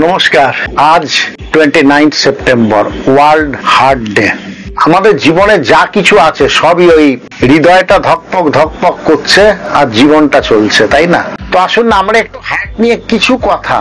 নমস্কার। আজ 29 September, world heart day. আমাদের জীবনে যা কিছু আছে সবই ওই হৃদয়টা ধকপক ধকপক করছে আর জীবনটা চলছে, তাই না? তো আসুন না আমরা একটু হার্ট নিয়ে কিছু কথা,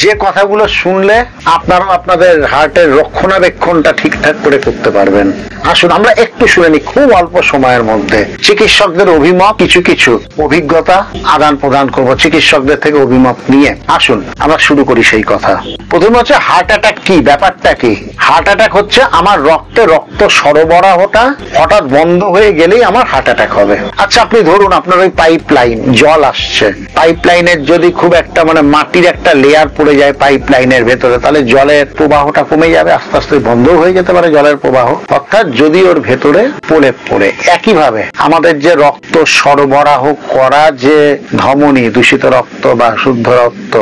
যে কথাগুলো শুনলে আপনারাও আপনাদের হার্টের রক্ষণাবেক্ষণটা ঠিকঠাক করে করতে পারবেন। আসুন আমরা একটু শুনে নিই খুব অল্প সময়ের মধ্যে। চিকিৎসকদের অভিমত, কিছু কিছু অভিজ্ঞতা আদান প্রদান করবো চিকিৎসকদের থেকে অভিমত নিয়ে। আসুন আমরা শুরু করি সেই কথা। প্রথমে হচ্ছে হার্ট অ্যাটাক কি, ব্যাপারটা কি? হার্ট অ্যাটাক হচ্ছে আমার রক্ত সরবরাহটা হঠাৎ বন্ধ হয়ে গেলেই আমার হার্ট অ্যাটাক হবে। আচ্ছা আপনি ধরুন আপনার ওই পাইপ লাইন, জল আসছে, পাইপ লাইনের যদি খুব একটা মাটির একটা লেয়ার পড়ে যায় পাইপ লাইনের ভেতরে, তাহলে জলের প্রবাহটা কমে যাবে, আস্তে আস্তে বন্ধ হয়ে যেতে পারে জলের প্রবাহ, অর্থাৎ যদি ওর ভেতরে পড়ে। একইভাবে আমাদের যে রক্ত সরবরাহ করা যে ধমনী, দূষিত রক্ত বা শুদ্ধ রক্ত,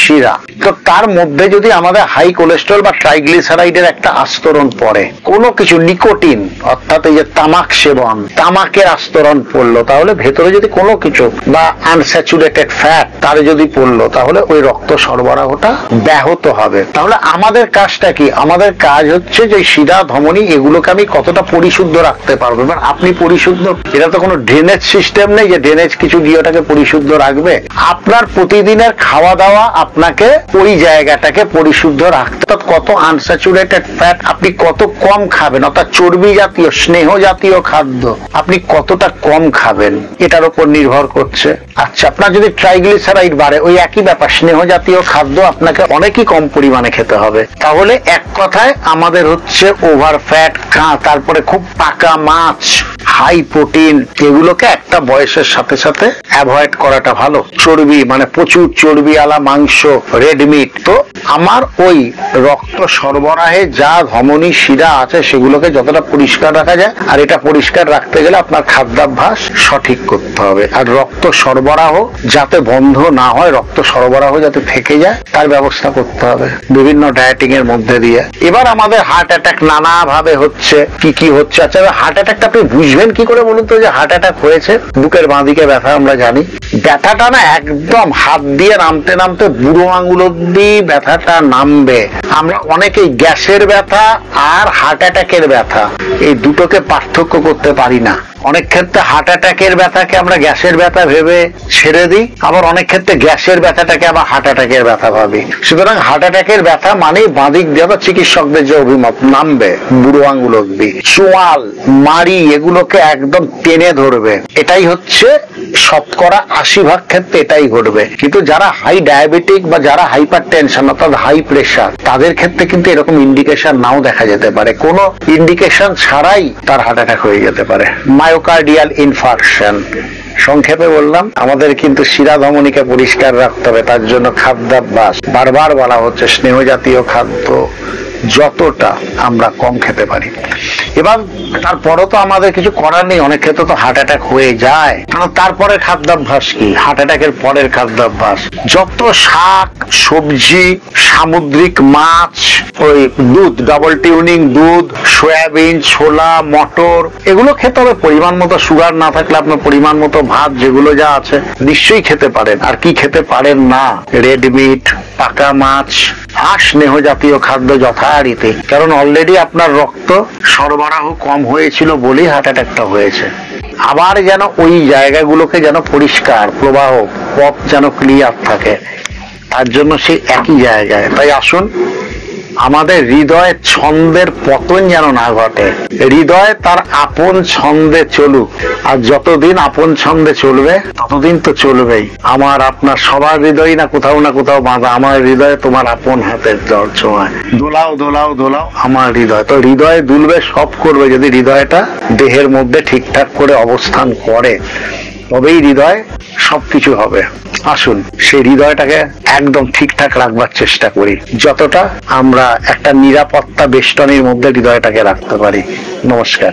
শিরা, তো তার মধ্যে যদি আমাদের হাই কোলেস্ট্রল বা ট্রাইগ্লিসারাইডের একটা আস্তরণ পড়ে, কোনো কিছু নিকোটিন অর্থাৎ এই যে তামাক সেবন, তামাকের আস্তরণ পড়লো, তাহলে ভেতরে যদি কোনো কিছু বা আনস্যাচুরেটেড ফ্যাট তার যদি পড়লো, তাহলে ওই রক্ত সরবরাহটা ব্যাহত হবে। তাহলে আমাদের কাজটা কি? আমাদের কাজ হচ্ছে যে শিরা, ধমনী, এগুলোকে আমি কতটা পরিশুদ্ধ রাখতে পারবো। এবার আপনি পরিশুদ্ধ, এটা তো কোনো ড্রেনেজ সিস্টেম নেই যে ড্রেনেজ কিছু দিয়ে ওটাকে পরিশুদ্ধ রাখবে। আপনার প্রতিদিনের খাওয়া দাওয়া আপনাকে ওই জায়গাটাকে পরিশুদ্ধ রাখতে, কত আনস্যাচুরেটেড ফ্যাট আপনি কত কম খাবেন, অর্থাৎ চর্বি জাতীয় স্নেহ জাতীয় খাদ্য আপনি কতটা কম খাবেন, এটার উপর নির্ভর করছে। আচ্ছা আপনার যদি ট্রাইগ্লিসারাইড বাড়ে, ওই একই ব্যাপার, স্নেহ জাতীয় খাদ্য আপনাকে অনেকই কম পরিমাণে খেতে হবে। তাহলে এক কথায় আমাদের হচ্ছে ওভার ফ্যাট, তারপরে খুব পাকা মাছ, হাই প্রোটিন, এগুলোকে একটা বয়সের সাথে সাথে অ্যাভয়েড করাটা ভালো। চর্বি প্রচুর চর্বি আলা মাংস, রেড মিট, তো আমার ওই রক্ত সরবরাহে যা ধমনী, শিরা আছে সেগুলোকে যতটা পরিষ্কার রাখা যায়, আর এটা পরিষ্কার রাখতে গেলে আপনার খাদ্যাভ্যাস সঠিক করতে হবে, আর রক্ত সরবরাহ যাতে বন্ধ না হয়, রক্ত সরবরাহ যাতে থেকে যায় তার ব্যবস্থা করতে হবে বিভিন্ন ডায়েটিং এর মধ্যে দিয়ে। এবার আমাদের হার্ট অ্যাটাক নানা ভাবে হচ্ছে, কি হচ্ছে। আচ্ছা হার্ট অ্যাটাকটা আপনি বুঝবেন কি করে বলুন তো? যে হার্ট অ্যাটাক হয়েছে, বুকের বাঁ দিকে ব্যথা, আমরা জানি ব্যথাটা না একদম হাত দিয়ে নামতে নামতে বুড়ো আঙুল অব্দি ব্যথাটা নামবে। আমরা অনেকেই গ্যাসের ব্যথা আর হার্ট অ্যাটাকের ব্যথা এই দুটোকে পার্থক্য করতে পারি না। অনেক ক্ষেত্রে হার্ট অ্যাটাকের ব্যথাকে আমরা গ্যাসের ব্যথা ভেবে ছেড়ে দিই, আবার অনেক ক্ষেত্রে গ্যাসের ব্যথাটাকে আবার হার্ট অ্যাটাকের ব্যথা ভাবি। সুতরাং হার্ট অ্যাটাকের ব্যথা মানেই বাঁদিক দিয়ে চিকিৎসকদের যে অভিমত, নামবে বুড়ো আঙুল অব্দি, চোয়াল, মাড়ি, এগুলোকে একদম টেনে ধরবে। এটাই হচ্ছে শতকরা 80% ক্ষেত্রে এটাই ঘটবে। কিন্তু যারা হাই ডায়াবেটিক বা যারা হাইপার টেনশন অর্থাৎ হাই প্রেশার, তাদের ক্ষেত্রে কিন্তু এরকম ইন্ডিকেশন নাও দেখা যেতে পারে, কোনো ইন্ডিকেশন ছাড়াই তার হার্ট অ্যাটাক হয়ে যেতে পারে। মায়োকার্ডিয়াল ইনফার্কশন, সংক্ষেপে বললাম, আমাদের কিন্তু শিরা ধমনীকে পরিষ্কার রাখতে হবে। তার জন্য খাদ্যাভ্যাস, বারবার বলা হচ্ছে স্নেহ জাতীয় খাদ্য যতটা আমরা কম খেতে পারি। এবার তারপরও তো আমাদের কিছু করার নেই, অনেক ক্ষেত্রে তো হার্ট অ্যাটাক হয়ে যায়। কারণ তারপরে খাদ্যাভ্যাস কি? হার্ট অ্যাটাকের পরের খাদ্যাভ্যাস যত শাক সবজি, সামুদ্রিক মাছ, ওই দুধ, ডাবল টিউনিং দুধ, সয়াবিন, ছোলা, মটর, এগুলো খেতে হবে পরিমাণ মতো। সুগার না থাকলে আপনার পরিমাণ মতো ভাত, যেগুলো যা আছে নিশ্চয়ই খেতে পারেন। আর কি খেতে পারেন না? রেড মিট, পাকা মাছ, আর স্নেহ জাতীয় খাদ্য যথারীতি। কারণ অলরেডি আপনার রক্ত সরবরাহ কম হয়েছিল বলেই হার্ট অ্যাটাকটা হয়েছে। আবার যেন ওই জায়গাগুলোকে যেন পরিষ্কার, প্রবাহ পথ যেন ক্লিয়ার থাকে, তার জন্য সেই একই জায়গায়। তাই আসুন আমাদের হৃদয়ের ছন্দের পতন যেন না ঘটে, হৃদয় তার আপন ছন্দে চলুক। আর যতদিন আপন ছন্দে চলবে ততদিন তো চলবেই। আমার আপনার সবার হৃদয় না কোথাও বাঁধা, আমার হৃদয়ে তোমার আপন হাতের জল ছোঁয়ায়, দোলাও দোলাও দোলাও আমার হৃদয়। তো হৃদয় দুলবে, সব করবে যদি হৃদয়টা দেহের মধ্যে ঠিকঠাক করে অবস্থান করে, তবেই হৃদয় সবকিছু হবে। আসুন সেই হৃদয়টাকে একদম ঠিকঠাক রাখবার চেষ্টা করি, যতটা আমরা একটা নিরাপত্তা বেষ্টনীর মধ্যে হৃদয়টাকে রাখতে পারি। নমস্কার।